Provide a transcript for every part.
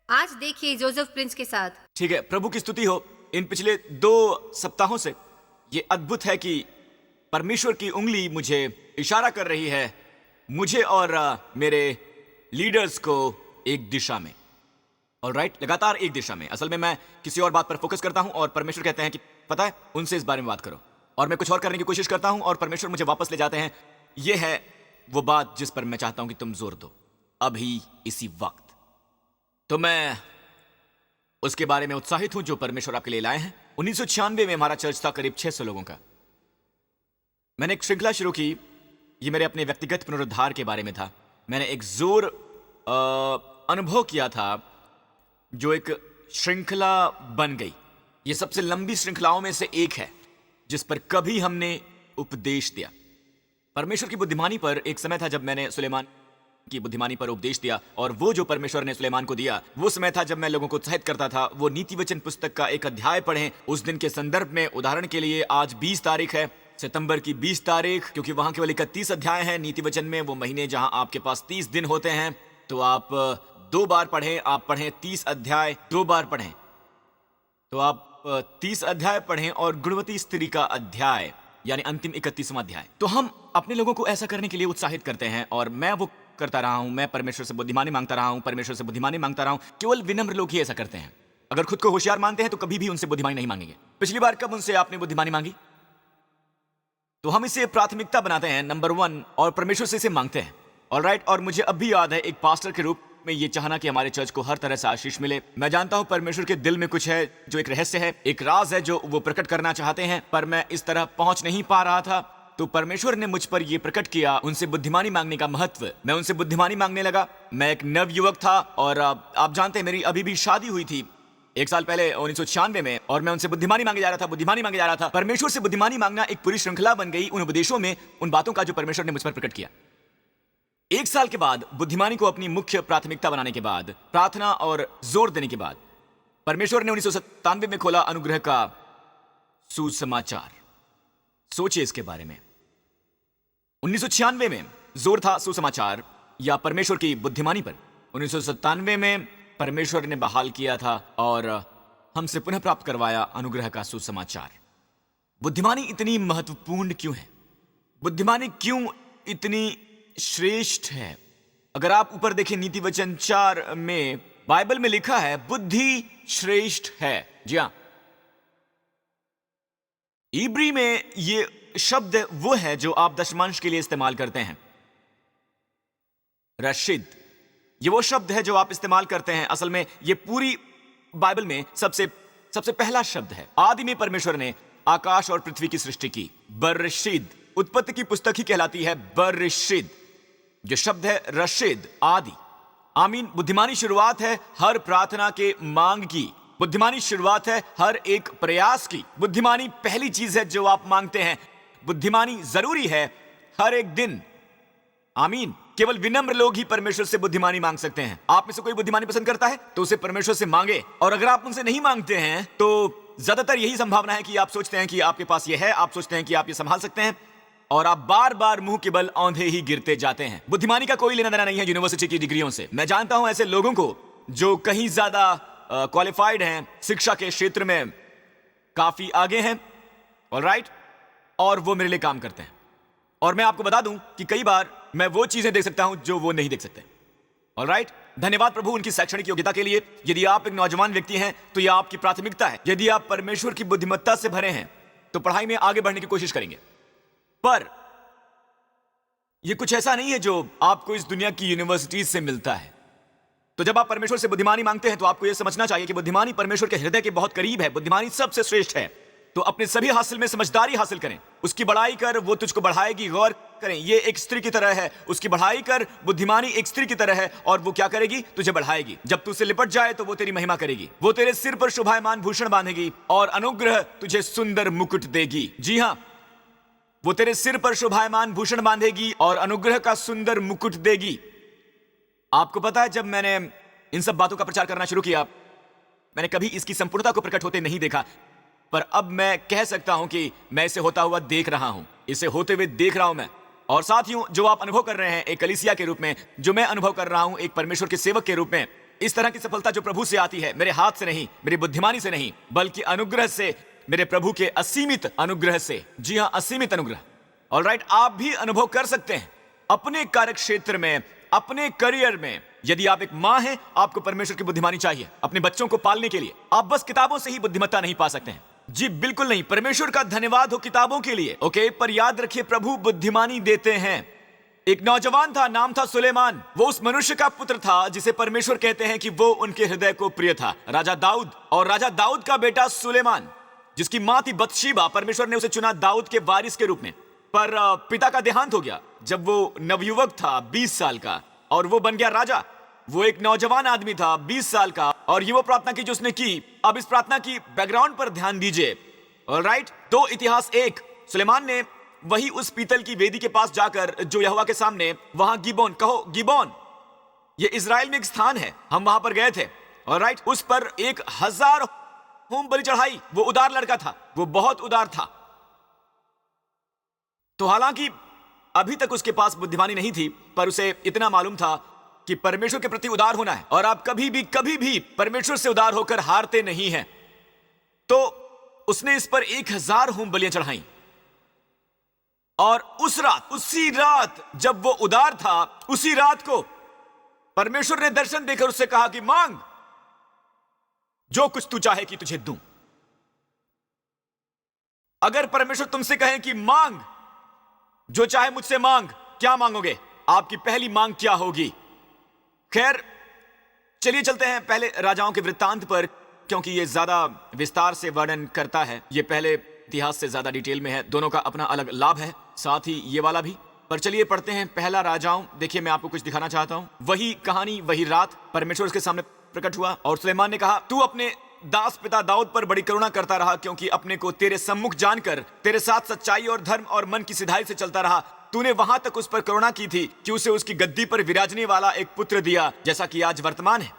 आज देखिए Joseph Prince के साथ। ठीक है, प्रभु की स्तुति हो। इन पिछले 2 सप्ताहों से ये अद्भुत है कि परमेश्वर की उंगली मुझे इशारा कर रही है, मुझे और मेरे लीडर्स को एक दिशा में। ऑलराइट, लगातार एक दिशा में। असल में मैं किसी और बात पर फोकस करता हूं और परमेश्वर कहते हैं कि पता है, उनसे इस बारे में बात करो। और मैं कुछ और करने की कोशिश करता हूं और परमेश्वर मुझे वापस ले जाते हैं। यह है वो बात जिस पर मैं चाहता हूं कि तुम जोर दो अभी इसी वक्त। तो मैं उसके बारे में उत्साहित हूं जो परमेश्वर आपके लिए लाए हैं। 1996 में हमारा चर्च था करीब 600 लोगों का। मैंने एक श्रृंखला शुरू की। ये मेरे अपने व्यक्तिगत पुनरुद्धार के बारे में था। मैंने एक जोर अनुभव किया था जो एक श्रृंखला बन गई। ये सबसे लंबी श्रृंखलाओं में से एक है जिस पर कभी हमने उपदेश दिया। परमेश्वर की बुद्धिमानी पर एक समय था जब मैंने सुलेमान की बुद्धिमानी पर उपदेश दिया, और वो जो परमेश्वर ने सुलेमान को दिया वो समय था जब मैं लोगों को उत्साहित करता था वो नीति वचन पुस्तक का एक अध्याय पढ़ें। उस दिन के संदर्भ में उदाहरण के लिए आज 20 तारीख है, सितंबर की 20 तारीख, क्योंकि वहां केवल 31 अध्याय हैं नीति वचन में। वो महीने जहां आपके पास 30 दिन होते हैं, तो आप 2 बार पढ़ें। आप पढ़ें 30 अध्याय 2 बार पढ़ें, तो आप 30 अध्याय पढ़ें, और गुणवती स्त्री का अध्याय यानी अंतिम 31वां अध्याय। तो हम अपने लोगों को ऐसा करने के लिए उत्साहित करते हैं, और मैं वो करता रहा हूं। मैं परमेश्वर से बुद्धिमानी मांगता रहा हूं, परमेश्वर से बुद्धिमानी मांगता रहा हूं। केवल विनम्र लोग ही ऐसा करते हैं। अगर खुद को होशियार मानते हैं तो कभी भी उनसे बुद्धिमानी नहीं मांगेंगे। पिछली बार कब उनसे आपने बुद्धिमानी मांगी? तो हम इसे प्राथमिकता बनाते हैं, नंबर 1, और परमेश्वर से इसे मांगते हैं। ऑलराइट, और मुझे अब भी याद है एक पास्टर के रूप में ये चाहना कि हमारे चर्च को हर तरह से आशीष मिले। मैं जानता हूं परमेश्वर के दिल में कुछ है जो एक रहस्य है, एक राज है जो वो प्रकट करना चाहते हैं, पर मैं इस तरह पहुंच नहीं पा रहा था। तो परमेश्वर ने मुझ पर यह प्रकट किया उनसे बुद्धिमानी मांगने का महत्व। मैं उनसे बुद्धिमानी मांगने लगा। मैं एक नवयुवक था, और आप जानते हैं मेरी अभी भी शादी हुई थी 1 साल पहले 1996 में, और मैं उनसे बुद्धिमानी मांगे जा रहा था। परमेश्वर से बुद्धिमानी मांगना एक पूरी श्रृंखला बन गई उन उपदेशों में, उन बातों का जो परमेश्वर ने मुझ पर प्रकट किया। 1 साल के बाद बुद्धिमानी को अपनी मुख्य प्राथमिकता बनाने के बाद, प्रार्थना और जोर देने के बाद, परमेश्वर ने 1997 में खोला अनुग्रह का सुसमाचार। सोचिए इसके बारे में। 1996 में जोर था सुसमाचार या परमेश्वर की बुद्धिमानी पर। 1997 में परमेश्वर ने बहाल किया था और हमसे पुनः प्राप्त करवाया अनुग्रह का सुसमाचार। बुद्धिमानी इतनी महत्वपूर्ण क्यों है? बुद्धिमानी क्यों इतनी श्रेष्ठ है? अगर आप ऊपर देखें नीति वचन 4 में बाइबल में लिखा है बुद्धि श्रेष्ठ है। जी हां, इब्री में ये शब्द वो है जो आप दशमांश के लिए इस्तेमाल करते हैं, रशीद। ये वो शब्द है जो आप इस्तेमाल करते हैं। असल में ये पूरी बाइबल में सबसे पहला शब्द है। आदि में परमेश्वर ने आकाश और पृथ्वी की सृष्टि की। बरशीद, उत्पत्ति की पुस्तक ही कहलाती है बरशीद। जो शब्द है रशीद, आदि। आमीन। बुद्धिमानी शुरुआत है हर प्रार्थना के मांग की। बुद्धिमानी शुरुआत है हर एक प्रयास की। बुद्धिमानी पहली चीज है जो आप मांगते हैं। बुद्धिमानी जरूरी है हर एक दिन। आमीन। केवल विनम्र लोग ही परमेश्वर से बुद्धिमानी मांग सकते हैं। आप में से कोई बुद्धिमानी पसंद करता है तो उसे परमेश्वर से मांगे, और अगर आप उनसे नहीं मांगते हैं तो ज्यादातर यही संभावना है कि आप सोचते हैं कि आपके पास यह है, आप सोचते हैं कि आप ये संभाल सकते हैं, और आप बार बार मुंह के बल औंधे ही गिरते जाते हैं। बुद्धिमानी का कोई लेना देना नहीं है यूनिवर्सिटी की डिग्रियों से। मैं जानता हूं ऐसे लोगों को जो कहीं ज्यादा क्वालिफाइड हैं, शिक्षा के क्षेत्र में काफी आगे हैं, ऑलराइट, और वो मेरे लिए काम करते हैं। और मैं आपको बता दूं कि कई बार मैं वो चीजें देख सकता हूं जो वो नहीं देख सकते। ऑलराइट, धन्यवाद प्रभु उनकी शैक्षणिक योग्यता के लिए। यदि आप एक नौजवान व्यक्ति हैं तो यह आपकी प्राथमिकता है। यदि आप परमेश्वर की बुद्धिमत्ता से भरे हैं तो पढ़ाई में आगे बढ़ने की कोशिश करेंगे। पर यह कुछ ऐसा नहीं है जो आपको इस दुनिया की यूनिवर्सिटीज से मिलता है। तो जब आप परमेश्वर से बुद्धिमानी मांगते हैं तो आपको यह समझना चाहिए कि बुद्धिमानी परमेश्वर के हृदय के बहुत करीब है। बुद्धिमानी सबसे श्रेष्ठ है। तो अपने सभी हासिल में समझदारी हासिल करें, उसकी बढ़ाई कर, वो तुझको बढ़ाएगी। गौर करें, ये एक स्त्री की तरह है, उसकी बढ़ाई कर। बुद्धिमानी एक स्त्री की तरह है, और वो क्या करेगी? तुझे बढ़ाएगी। जब तू उससे लिपट जाए तो वो तेरी महिमा करेगी। वो तेरे सिर पर शोभायमान भूषण बांधेगी और अनुग्रह तुझे सुंदर मुकुट देगी। जी हां, वो तेरे सिर पर शोभायमान भूषण बांधेगी और अनुग्रह का सुंदर मुकुट देगी। आपको पता है, जब मैंने इन सब बातों का प्रचार करना शुरू किया, मैंने कभी इसकी संपूर्णता को प्रकट होते नहीं देखा, पर अब मैं कह सकता हूं कि मैं इसे होता हुआ देख रहा हूं, इसे होते हुए देख रहा हूं मैं। और साथियों, जो आप अनुभव कर रहे हैं एक कलीसिया के रूप में, जो मैं अनुभव कर रहा हूं एक परमेश्वर के सेवक के रूप में, इस तरह की सफलता जो प्रभु से आती है, मेरे हाथ से नहीं, मेरी बुद्धिमानी से नहीं, बल्कि अनुग्रह से, मेरे प्रभु के असीमित अनुग्रह से। जी हाँ, असीमित अनुग्रह। ऑलराइट, आप भी अनुभव कर सकते हैं अपने कार्य क्षेत्र में, अपने करियर में। यदि आप एक माँ हैं, आपको परमेश्वर की बुद्धिमानी चाहिए अपने बच्चों को पालने के लिए। आप बस किताबों से ही बुद्धिमत्ता नहीं पा सकते हैं। जी बिल्कुल नहीं। परमेश्वर का धन्यवाद हो किताबों के लिए, ओके, पर याद रखिए प्रभु बुद्धिमानी देते हैं। एक नौजवान था, नाम था सुलेमान। वो उस मनुष्य का पुत्र था जिसे परमेश्वर कहते हैं कि वो उनके हृदय को प्रिय था, राजा दाऊद। और राजा दाऊद का बेटा सुलेमान, जिसकी मां थी बत्शेबा, परमेश्वर ने उसे चुना दाऊद के वारिस के रूप में। पर पिता का देहांत हो गया जब वो नवयुवक था, 20 साल का, और वो बन गया राजा। वो एक नौजवान आदमी था, 20 साल का, और ये वो प्रार्थना की जो उसने की। अब इस प्रार्थना की बैकग्राउंड पर ध्यान दीजिए। ऑलराइट, 2 इतिहास 1। सुलेमान ने वही उस पीतल की वेदी के पास जाकर, जो यहोवा के सामने, वहां गिबोन, कहो गिबोन, ये इजराइल में एक स्थान है, हम वहां पर गए थे। ऑलराइट, उस पर 1000 होम बलि चढ़ाई। वो उदार लड़का था, वो बहुत उदार था। तो हालांकि अभी तक उसके पास बुद्धिमानी नहीं थी, पर उसे इतना मालूम था कि परमेश्वर के प्रति उदार होना है, और आप कभी भी परमेश्वर से उदार होकर हारते नहीं हैं। तो उसने इस पर 1000 होम बलियां चढ़ाई। और उस रात, उसी रात जब वो उदार था, उसी रात को परमेश्वर ने दर्शन देकर उससे कहा कि मांग, जो कुछ तू चाहे कि तुझे दूं। अगर परमेश्वर तुमसे कहे कि मांग, जो चाहे मुझसे मांग, क्या मांगोगे? आपकी पहली मांग क्या होगी? खैर, चलिए चलते हैं पहले राजाओं के वृत्तांत पर, क्योंकि यह ज्यादा विस्तार से वर्णन करता है। यह पहले इतिहास से ज्यादा डिटेल में है। दोनों का अपना अलग लाभ है, साथ ही ये वाला भी। पर चलिए पढ़ते हैं पहला राजाओं। देखिए, मैं आपको कुछ दिखाना चाहता हूं। वही कहानी, वही रात, परमेश्वर उसके सामने प्रकट हुआ और सुलेमान ने कहा, तू अपने दास पिता दाऊद पर बड़ी करुणा करता रहा, क्योंकि अपने को तेरे सम्मुख जानकर तेरे साथ सच्चाई और धर्म और मन की सिधाई से चलता रहा। तूने वहां तक उस पर करुणा की थी कि उसे उसकी गद्दी पर विराजने वाला एक पुत्र दिया, जैसा कि आज वर्तमान है।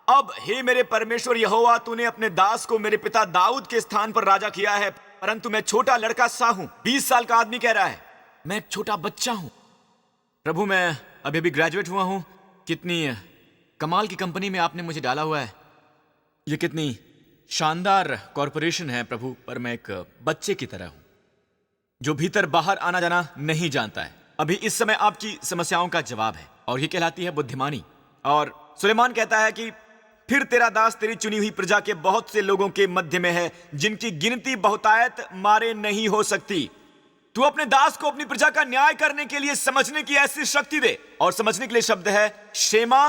अब हे मेरे परमेश्वर यहोवा, तूने अपने दास को मेरे पिता दाऊद के स्थान पर राजा किया है, परंतु मैं छोटा लड़का सा हूं। 20 साल का आदमी कह रहा है, मैं एक छोटा बच्चा हूं। प्रभु, मैं अभी अभी ग्रेजुएट हुआ हूं। कितनी कमाल की कंपनी में आपने मुझे डाला हुआ है। ये कितनी शानदार कॉरपोरेशन है प्रभु, पर मैं एक बच्चे की तरह हूं जो भीतर बाहर आना जाना नहीं जानता है। अभी इस समय आपकी समस्याओं का जवाब है, और ये कहलाती है बुद्धिमानी। और सुलेमान कहता है कि फिर तेरा दास तेरी चुनी हुई प्रजा के बहुत से लोगों के मध्य में है, जिनकी गिनती बहुतायत मारे नहीं हो सकती। तू अपने दास को अपनी प्रजा का न्याय करने के लिए समझने की ऐसी शक्ति दे। और समझने के लिए शब्द है शेमा,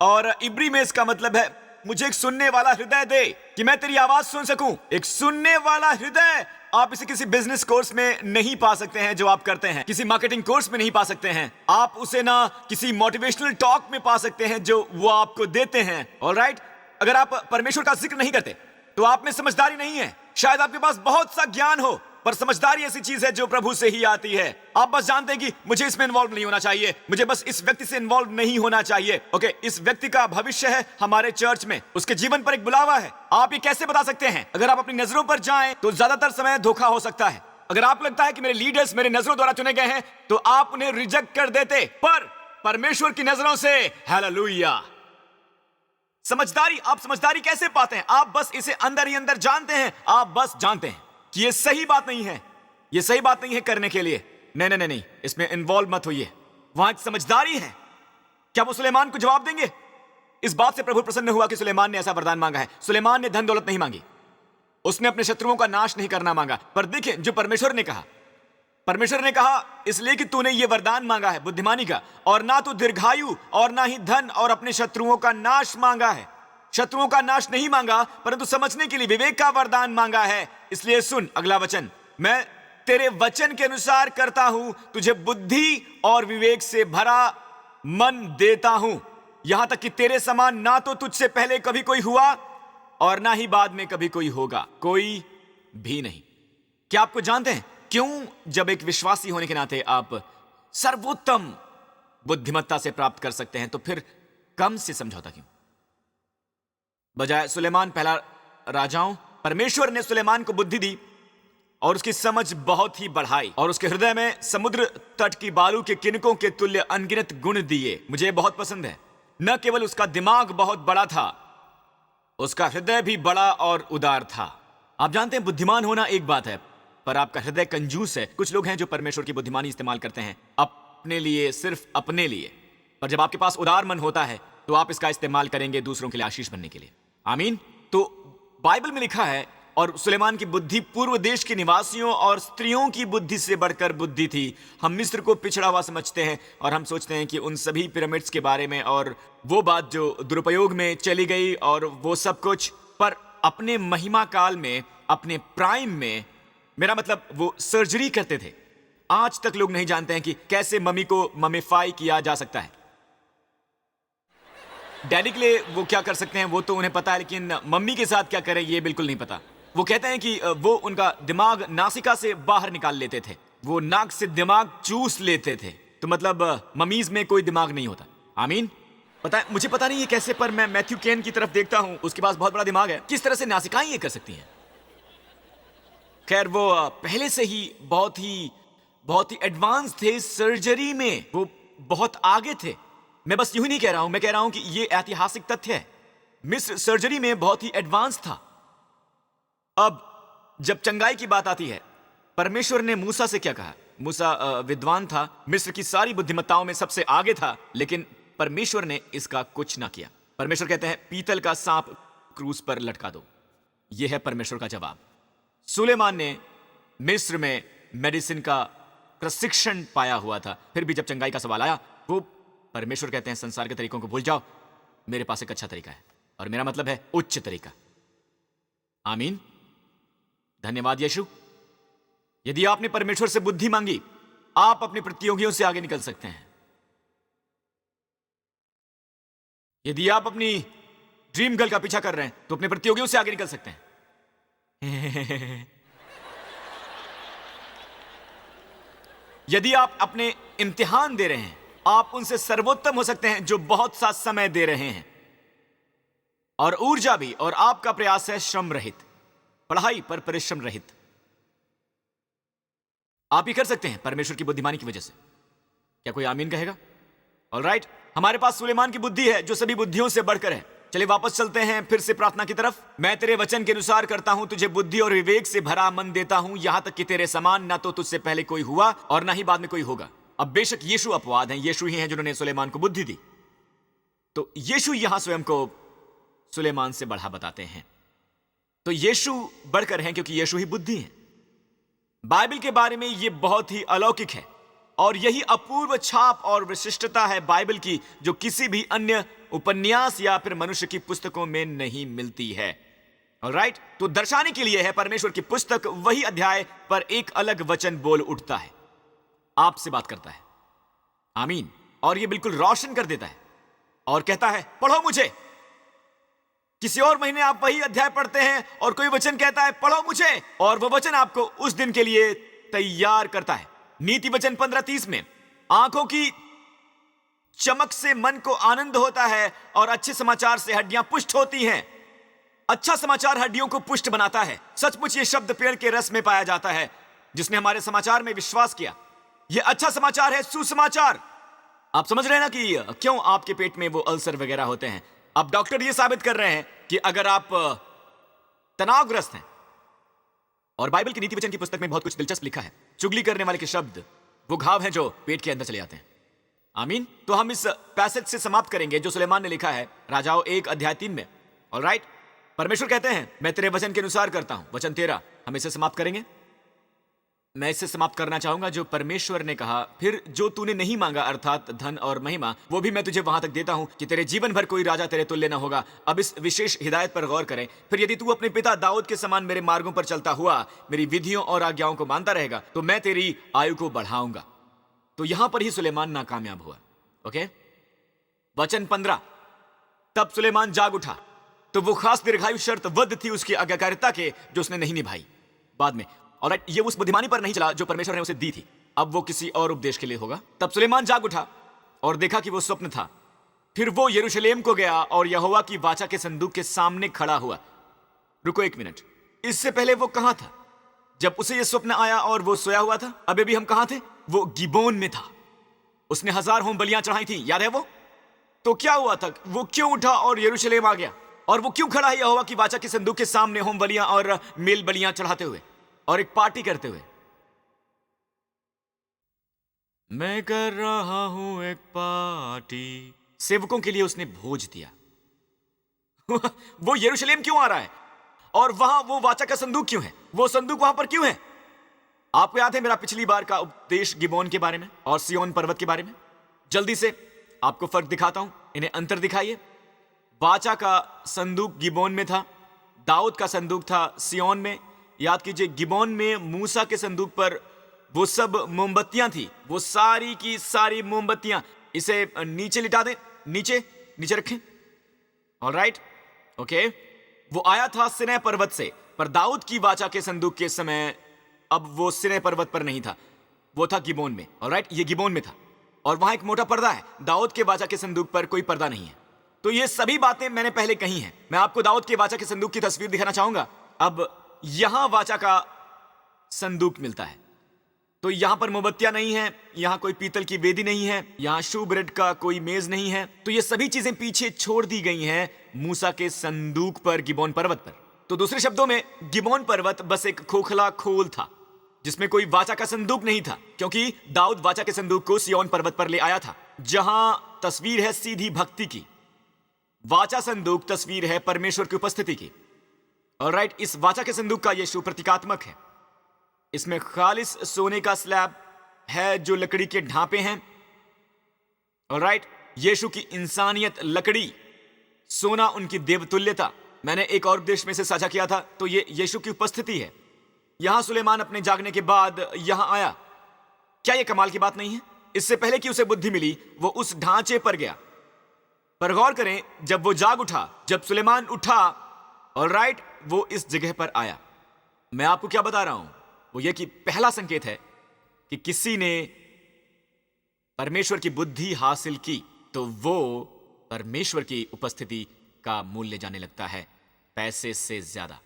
और इब्री में इसका मतलब है मुझे एक सुनने वाला हृदय दे कि मैं तेरी आवाज सुन सकूं। एक सुनने वाला हृदय। आप इसे किसी बिजनेस कोर्स में नहीं पा सकते हैं जो आप करते हैं, किसी मार्केटिंग कोर्स में नहीं पा सकते हैं, आप उसे ना किसी मोटिवेशनल टॉक में पा सकते हैं जो वो आपको देते हैं। ऑलराइट, अगर आप परमेश्वर का जिक्र नहीं करते तो आप में समझदारी नहीं है। शायद आपके पास बहुत सा ज्ञान हो, पर समझदारी ऐसी चीज है जो प्रभु से ही आती है। आप बस जानते हैं कि मुझे इसमें इन्वॉल्व नहीं होना चाहिए, मुझे बस इस व्यक्ति से इन्वॉल्व नहीं होना चाहिए। ओके, इस व्यक्ति का भविष्य है हमारे चर्च में, उसके जीवन पर एक बुलावा है। आप ये कैसे बता सकते हैं? अगर आप अपनी नजरों पर जाएं तो ज्यादातर समय धोखा हो सकता है। अगर आपको लगता है कि मेरे लीडर्स मेरे नजरों द्वारा चुने गए हैं, तो आप उन्हें रिजेक्ट कर देते, पर परमेश्वर की नजरों से हालेलुया। समझदारी, आप समझदारी कैसे पाते हैं? आप बस इसे अंदर ही अंदर जानते हैं। आप बस जानते हैं कि ये सही बात नहीं है, ये सही बात नहीं है करने के लिए। नहीं, इसमें इन्वॉल्व मत होइए। वहां एक समझदारी है। क्या वो सुलेमान को जवाब देंगे? इस बात से प्रभु प्रसन्न हुआ कि सुलेमान ने ऐसा वरदान मांगा है। सुलेमान ने धन दौलत नहीं मांगी, उसने अपने शत्रुओं का नाश नहीं करना मांगा। पर देखिए जो परमेश्वर ने कहा, परमेश्वर ने कहा इसलिए कि तूने ये वरदान मांगा है बुद्धिमानी का, और ना तो दीर्घायु और ना ही धन और अपने शत्रुओं का नाश मांगा है। शत्रुओं का नाश नहीं मांगा, परंतु समझने के लिए विवेक का वरदान मांगा है। इसलिए सुन अगला वचन, मैं तेरे वचन के अनुसार करता हूं, तुझे बुद्धि और विवेक से भरा मन देता हूं, यहां तक कि तेरे समान ना तो तुझसे पहले कभी कोई हुआ और ना ही बाद में कभी कोई होगा, कोई भी नहीं। क्या आपको जानते हैं क्यों? जब एक विश्वासी होने के नाते आप सर्वोत्तम बुद्धिमत्ता से प्राप्त कर सकते हैं, तो फिर कम से समझौता क्यों? बजाय सुलेमान, पहला राजाओं, परमेश्वर ने सुलेमान को बुद्धि दी और उसकी समझ बहुत ही बढ़ाई, और उसके हृदय में समुद्र तट की बालू के किनकों के तुल्य अनगिनत गुण दिए। मुझे बहुत पसंद है। न केवल उसका दिमाग बहुत बड़ा था, उसका हृदय भी बड़ा और उदार था। आप जानते हैं, बुद्धिमान होना एक बात है, पर आपका हृदय कंजूस है। कुछ लोग हैं जो परमेश्वर की बुद्धिमानी इस्तेमाल करते हैं अपने लिए, सिर्फ अपने लिए। पर जब आपके पास उदार मन होता है तो आप इसका इस्तेमाल करेंगे दूसरों के लिए आशीष बनने के लिए। आमीन। तो बाइबल में लिखा है, और सुलेमान की बुद्धि पूर्व देश के निवासियों और स्त्रियों की बुद्धि से बढ़कर बुद्धि थी। हम मिस्र को पिछड़ा हुआ समझते हैं और हम सोचते हैं कि उन सभी पिरामिड्स के बारे में और वो बात जो दुरुपयोग में चली गई और वो सब कुछ। पर अपने महिमा काल में, अपने प्राइम में, मेरा मतलब वो सर्जरी करते थे। आज तक लोग नहीं जानते हैं कि कैसे मम्मी को ममिफाई किया जा सकता है। डैडी के लिए वो क्या कर सकते हैं वो तो उन्हें पता है, लेकिन मम्मी के साथ क्या करें ये बिल्कुल नहीं पता। वो कहते हैं कि वो उनका दिमाग नासिका से बाहर निकाल लेते थे, वो नाक से दिमाग चूस लेते थे। तो मतलब ममीज में कोई दिमाग नहीं होता। आमीन। मुझे पता नहीं है कैसे, पर मैं मैथ्यू केन की तरफ देखता हूं, उसके पास बहुत बड़ा दिमाग है। किस तरह से नासिकाएं ये कर सकती हैं? खैर, वो पहले से ही बहुत ही एडवांस थे सर्जरी में, वो बहुत आगे थे। मैं बस यूं ही नहीं कह रहा हूं, मैं कह रहा हूं कि ये ऐतिहासिक तथ्य है। मिस्र सर्जरी में बहुत ही एडवांस था। अब जब चंगाई की बात आती है, परमेश्वर ने मूसा से क्या कहा? मूसा विद्वान था, मिस्र की सारी बुद्धिमत्ताओं में सबसे आगे था, लेकिन परमेश्वर ने इसका कुछ ना किया। परमेश्वर कहते हैं पीतल का सांप क्रूस पर लटका दो। यह है परमेश्वर का जवाब। सुलेमान ने मिस्र में मेडिसिन का प्रशिक्षण पाया हुआ था, फिर भी जब चंगाई का सवाल आया, वो परमेश्वर कहते हैं संसार के तरीकों को भूल जाओ, मेरे पास एक अच्छा तरीका है, और मेरा मतलब है उच्च तरीका। आमीन। धन्यवाद यीशु। यदि आपने परमेश्वर से बुद्धि मांगी, आप अपने प्रतियोगियों से आगे निकल सकते हैं। यदि आप अपनी ड्रीम गर्ल का पीछा कर रहे हैं तो अपने प्रतियोगियों से आगे निकल सकते हैं। यदि आप अपने इम्तिहान दे रहे हैं, आप उनसे सर्वोत्तम हो सकते हैं जो बहुत सा समय दे रहे हैं और ऊर्जा भी, और आपका प्रयास है श्रम रहित, पढ़ाई पर परिश्रम रहित। आप ही कर सकते हैं परमेश्वर की बुद्धिमानी की वजह से। क्या कोई आमीन कहेगा? ऑलराइट, हमारे पास सुलेमान की बुद्धि है जो सभी बुद्धियों से बढ़कर है। चलिए वापस चलते हैं फिर से प्रार्थना की तरफ। मैं तेरे वचन के अनुसार करता हूं, तुझे बुद्धि और विवेक से भरा मन देता हूं, यहां तक कि तेरे समान ना तो तुझसे पहले कोई हुआ और ना ही बाद में कोई होगा। अब बेशक यीशु अपवाद हैं, यीशु ही हैं जिन्होंने सुलेमान को बुद्धि दी। तो यीशु यहां स्वयं को सुलेमान से बढ़ा बताते हैं। तो यीशु बढ़कर हैं क्योंकि यीशु ही बुद्धि है। बाइबल के बारे में यह बहुत ही अलौकिक है और यही अपूर्व छाप और विशिष्टता है बाइबल की, जो किसी भी अन्य उपन्यास या फिर मनुष्य की पुस्तकों में नहीं मिलती है। ऑलराइट, तो दर्शाने के लिए है परमेश्वर की पुस्तक वही अध्याय पर एक अलग वचन बोल उठता है, आपसे बात करता है। आमीन। और यह बिल्कुल रोशन कर देता है और कहता है पढ़ो मुझे। किसी और महीने आप वही अध्याय पढ़ते हैं और कोई वचन कहता है पढ़ो मुझे, और वह वचन आपको उस दिन के लिए तैयार करता है। नीति वचन 15:30 में आंखों की चमक से मन को आनंद होता है और अच्छे समाचार से हड्डियां पुष्ट होती हैं। अच्छा समाचार हड्डियों को पुष्ट बनाता है। सचमुच ये शब्द पेड़ के रस में पाया जाता है। जिसने हमारे समाचार में विश्वास किया, यह अच्छा समाचार है, सुसमाचार। आप समझ रहे हैं ना कि क्यों आपके पेट में वो अल्सर वगैरह होते हैं। अब डॉक्टर ये साबित कर रहे हैं कि अगर आप तनावग्रस्त हैं, और बाइबल की नीति वचन की पुस्तक में बहुत कुछ दिलचस्प लिखा है। चुगली करने वाले के शब्द वो घाव हैं जो पेट के अंदर चले जाते हैं। आमीन। तो हम इस पैसेज से समाप्त करेंगे जो सुलेमान ने लिखा है राजाओं 1:3 में। ऑलराइट, परमेश्वर कहते हैं मैं तेरे वचन के अनुसार करता हूं। वचन 13 हम इसे समाप्त करेंगे। मैं इसे समाप्त करना चाहूंगा जो परमेश्वर ने कहा, फिर जो तूने नहीं मांगा अर्थात धन और महिमा, वो भी मैं तुझे वहां तक देता हूं कि तेरे जीवन भर कोई राजा तेरे तुल्य न होगा। अब इस विशेष हिदायत पर गौर करें। फिर यदि तू अपने पिता दाऊद के समान मेरे मार्गों पर चलता हुआ मेरी विधियों और आज्ञाओं को मानता रहेगा तो मैं तेरी आयु को बढ़ाऊंगा। तो यहां पर ही सुलेमान नाकामयाब हुआ। ओके, वचन 15 तब सुलेमान जाग उठा। तो वो खास दीर्घायु शर्त वध थी उसकी आज्ञाकारिता के जो उसने नहीं निभाई बाद में। और ये उस बुद्धिमानी पर नहीं चला जो परमेश्वर ने उसे दी थी, अब वो किसी और उपदेश के लिए होगा। तब सुलेमान जाग उठा और देखा कि वो स्वप्न था। फिर वो यरूशलेम को गया और यहोवा की वाचा के संदूक के सामने खड़ा हुआ। रुको एक मिनट, इससे पहले वो कहां था जब उसे ये स्वप्न आया और वो सोया हुआ था? अभी भी हम कहां थे? वो गिबोन में था। उसने 1000 होम बलियां चढ़ाई थी, याद है वो? तो क्या हुआ था? वो क्यों उठा और यरूशलेम आ गया? और वो क्यों खड़ा है यहोवा की वाचा के संदूक के सामने होम बलियां और मेल बलियां चढ़ाते हुए और एक पार्टी करते हुए? मैं कर रहा हूं एक पार्टी। सेवकों के लिए उसने भोज दिया। वो यरूशलेम क्यों आ रहा है? और वहां वो वाचा का संदूक क्यों है? वो संदूक वहां पर क्यों है? आपको याद है मेरा पिछली बार का उपदेश गिबोन के बारे में और सिय्योन पर्वत के बारे में? जल्दी से आपको फर्क दिखाता हूं, इन्हें अंतर दिखाइए। वाचा का संदूक गिबोन में था, दाऊद का संदूक था सिय्योन में। याद कीजिए, गिबोन में मूसा के संदूक पर वो सब मोमबत्तियां थी, वो सारी की सारी मोमबत्तियां। इसे नीचे लिटा दें, नीचे नीचे रखें। Alright, okay. वो आया था सिनै पर्वत से, पर दाऊद की वाचा के संदूक के समय अब वो सिनै पर्वत पर नहीं था, वो था गिबोन में। ऑलराइट, ये गिबोन में था और वहां एक मोटा पर्दा है। दाऊद के वाचा के संदूक पर कोई पर्दा नहीं है। तो ये सभी बातें मैंने पहले कही हैं। मैं आपको दाऊद के वाचा के संदूक की तस्वीर दिखाना चाहूंगा। अब यहां वाचा का संदूक मिलता है, तो यहां पर मोमबत्तियां नहीं है, यहां कोई पीतल की वेदी नहीं है, यहां शू ब्रेड का कोई मेज नहीं है। तो ये सभी चीजें पीछे छोड़ दी गई हैं मूसा के संदूक पर, गिबोन पर्वत पर। तो दूसरे शब्दों में, गिबोन पर्वत बस एक खोखला खोल था जिसमें कोई वाचा का संदूक नहीं था, क्योंकि दाऊद वाचा के संदूक को सिय्योन पर्वत पर ले आया था, जहां तस्वीर है सीधी भक्ति की। वाचा संदूक तस्वीर है परमेश्वर की उपस्थिति की। ऑलराइट, इस वाचा के संदूक का यीशु प्रतीकात्मक है। इसमें खालिस सोने का स्लैब है जो लकड़ी के ढांपे हैं। ऑलराइट, यीशु की इंसानियत लकड़ी, सोना उनकी देवतुल्यता। मैंने एक और देश में से साझा किया था, तो ये यीशु की उपस्थिति है। यहां सुलेमान अपने जागने के बाद यहां आया। क्या यह कमाल की बात नहीं है? इससे पहले कि उसे बुद्धि मिली, वो उस ढांचे पर गया। पर गौर करें, जब वो जाग उठा, जब सुलेमान उठा, ऑलराइट, वो इस जगह पर आया। मैं आपको क्या बता रहा हूं, वो ये कि पहला संकेत है कि किसी ने परमेश्वर की बुद्धि हासिल की, तो वो परमेश्वर की उपस्थिति का मूल्य जाने लगता है। पैसे से ज्यादा,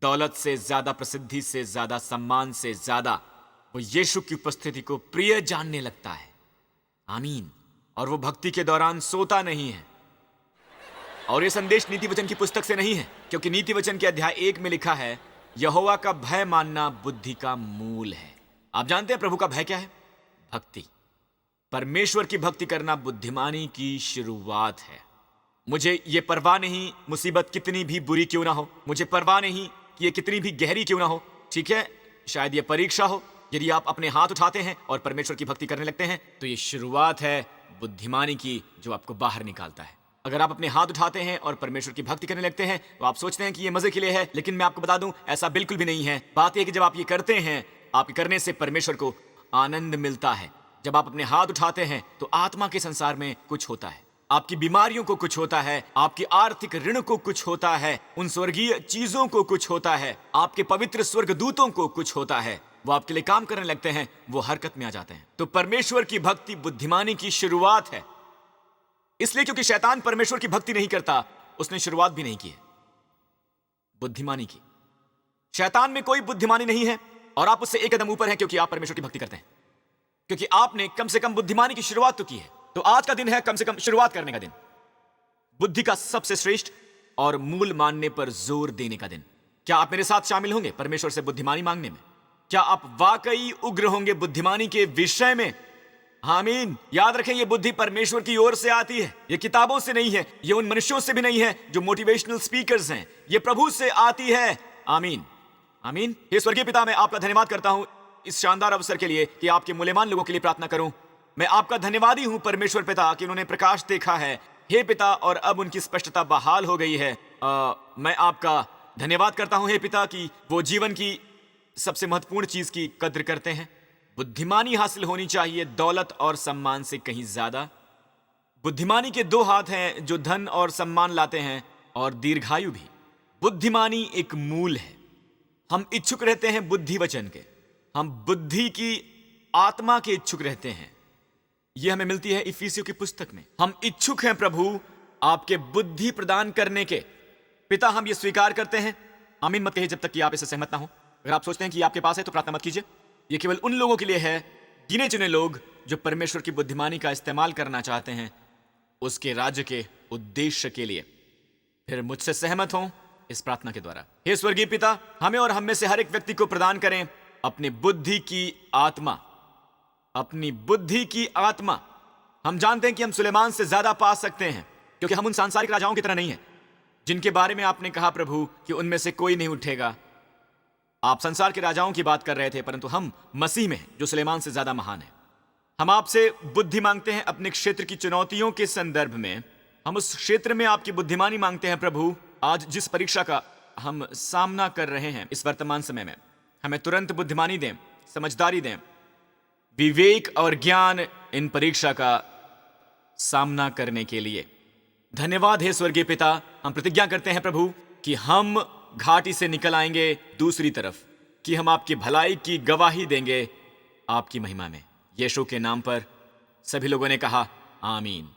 दौलत से ज्यादा, प्रसिद्धि से ज्यादा, सम्मान से ज्यादा वो यीशु की उपस्थिति को प्रिय जानने लगता है। आमीन। और वो भक्ति के दौरान सोता नहीं है। और ये संदेश नीति वचन की पुस्तक से नहीं है, क्योंकि नीति वचन के अध्याय 1 में लिखा है, यहोवा का भय मानना बुद्धि का मूल है। आप जानते हैं प्रभु का भय क्या है? भक्ति। परमेश्वर की भक्ति करना बुद्धिमानी की शुरुआत है। मुझे ये परवाह नहीं मुसीबत कितनी भी बुरी क्यों ना हो, मुझे परवाह नहीं कि ये कितनी भी गहरी क्यों ना हो। ठीक है, शायद ये परीक्षा हो। यदि आप अपने हाथ उठाते हैं और परमेश्वर की भक्ति करने लगते हैं, तो ये शुरुआत है बुद्धिमानी की, जो आपको बाहर निकालता है। अगर आप अपने हाथ उठाते हैं और परमेश्वर की भक्ति करने लगते हैं, तो आप सोचते हैं कि ये मजे के लिए है, लेकिन मैं आपको बता दूं, ऐसा बिल्कुल भी नहीं है। बात यह है कि जब आप ये करते हैं, आपके करने से परमेश्वर को आनंद मिलता है। जब आप अपने हाथ उठाते हैं, तो आत्मा के संसार में कुछ होता है। आपकी बीमारियों को कुछ होता है, आपकी आर्थिक ऋण को कुछ होता है, उन स्वर्गीय चीजों को कुछ होता है, आपके पवित्र स्वर्गदूतों को कुछ होता है। वो आपके लिए काम करने लगते हैं, वो हरकत में आ जाते हैं। तो परमेश्वर की भक्ति बुद्धिमानी की शुरुआत है। इसलिए क्योंकि शैतान परमेश्वर की भक्ति नहीं करता, उसने शुरुआत भी नहीं की है बुद्धिमानी की। शैतान में कोई बुद्धिमानी नहीं है और आप उससे एक कदम ऊपर हैं, क्योंकि आप परमेश्वर की भक्ति करते हैं, क्योंकि आपने कम से कम बुद्धिमानी की शुरुआत तो की है। तो आज का दिन है कम से कम शुरुआत करने का दिन, बुद्धि का सबसे श्रेष्ठ और मूल मानने पर जोर देने का दिन। क्या आप मेरे साथ शामिल होंगे परमेश्वर से बुद्धिमानी मांगने में? क्या आप वाकई उग्र होंगे बुद्धिमानी के विषय में? आमीन। याद रखें, ये बुद्धि परमेश्वर की ओर से आती है, ये किताबों से नहीं है, ये उन मनुष्यों से भी नहीं है जो मोटिवेशनल स्पीकर्स हैं, ये प्रभु से आती है। आमीन, आमीन। हे स्वर्गीय पिता, मैं आपका धन्यवाद करता हूं इस शानदार अवसर के लिए कि आपके मूल्यवान लोगों के लिए प्रार्थना करूं। मैं आपका धन्यवादी हूं परमेश्वर पिता कि उन्होंने प्रकाश देखा है, हे पिता, और अब उनकी स्पष्टता बहाल हो गई है। मैं आपका धन्यवाद करता हूं हे पिता कि वो जीवन की सबसे महत्वपूर्ण चीज की कद्र करते हैं। बुद्धिमानी हासिल होनी चाहिए दौलत और सम्मान से कहीं ज्यादा। बुद्धिमानी के 2 हाथ हैं जो धन और सम्मान लाते हैं, और दीर्घायु भी। बुद्धिमानी एक मूल है। हम इच्छुक रहते हैं बुद्धि वचन के, हम बुद्धि की आत्मा के इच्छुक रहते हैं। यह हमें मिलती है इफिसियों की पुस्तक में। हम इच्छुक हैं प्रभु आपके बुद्धि प्रदान करने के। पिता, हम ये स्वीकार करते हैं। आमीन मत कहिए जब तक कि आप इससे सहमत ना हो। अगर आप सोचते हैं कि आपके पास है तो प्रार्थना मत कीजिए। यह केवल उन लोगों के लिए है, गिने चुने लोग, जो परमेश्वर की बुद्धिमानी का इस्तेमाल करना चाहते हैं उसके राज्य के उद्देश्य के लिए। फिर मुझसे सहमत हों इस प्रार्थना के द्वारा। हे स्वर्गीय पिता, हमें और हम में से हर एक व्यक्ति को प्रदान करें अपनी बुद्धि की आत्मा, अपनी बुद्धि की आत्मा। हम जानते हैं कि हम सुलेमान से ज्यादा पा सकते हैं, क्योंकि हम उन सांसारिक राजाओं की तरह नहीं हैं जिनके बारे में आपने कहा प्रभु कि उनमें से कोई नहीं उठेगा। आप संसार के राजाओं की बात कर रहे थे, परंतु हम मसीह में हैं जो सुलेमान से ज्यादा महान है। हम आपसे बुद्धि मांगते हैं अपने क्षेत्र की चुनौतियों के संदर्भ में। हम उस क्षेत्र में आपकी बुद्धिमानी मांगते हैं प्रभु। आज जिस परीक्षा का हम सामना कर रहे हैं इस वर्तमान समय में, हमें तुरंत बुद्धिमानी दें, समझदारी दें, विवेक और ज्ञान इन परीक्षा का सामना करने के लिए। धन्यवाद हे स्वर्गीय पिता। हम प्रतिज्ञा करते हैं प्रभु कि हम घाटी से निकल आएंगे दूसरी तरफ, कि हम आपकी भलाई की गवाही देंगे आपकी महिमा में। यीशु के नाम पर सभी लोगों ने कहा आमीन।